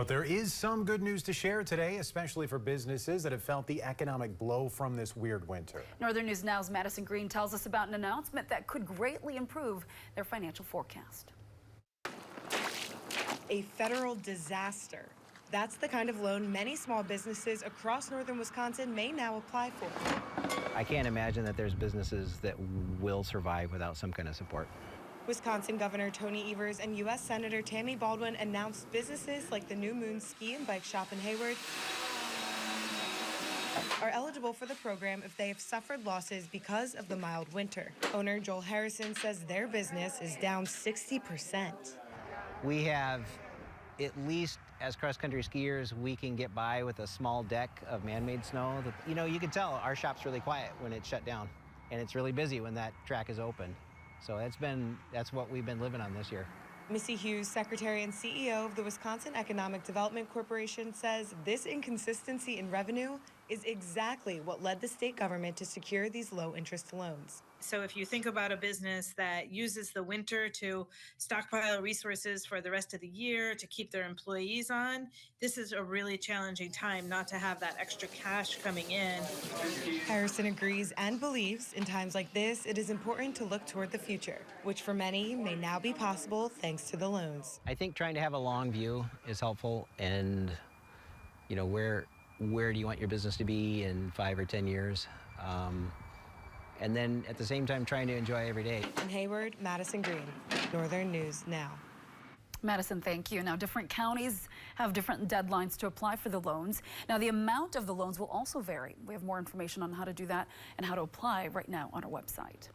But there is some good news to share today, especially for businesses that have felt the economic blow from this weird winter. Northern News Now's Madison Green tells us about an announcement that could greatly improve their financial forecast. A federal disaster. That's the kind of loan many small businesses across northern Wisconsin may now apply for. I can't imagine that there's businesses that will survive without some kind of support. Wisconsin Governor Tony Evers and U.S. Senator Tammy Baldwin announced businesses like the New Moon Ski and Bike Shop in Hayward are eligible for the program if they have suffered losses because of the mild winter. Owner Joel Harrison says their business is down 60%. We have, at least as cross-country skiers, we can get by with a small deck of man-made snow. You can tell our shop's really quiet when it's shut down, and it's really busy when that track is open. So that's what we've been living on this year. Missy Hughes, Secretary and CEO of the Wisconsin Economic Development Corporation, says this inconsistency in revenue is exactly what led the state government to secure these low-interest loans. So if you think about a business that uses the winter to stockpile resources for the rest of the year to keep their employees on, this is a really challenging time not to have that extra cash coming in. Harrison agrees and believes in times like this, it is important to look toward the future, which for many may now be possible thanks to the loans. I think trying to have a long view is helpful, and where do you want your business to be in 5 or 10 years? And then at the same time trying to enjoy every day. In Hayward, Madison Green, Northern News Now. Madison, thank you. Now, different counties have different deadlines to apply for the loans. Now, the amount of the loans will also vary. We have more information on how to do that and how to apply right now on our website.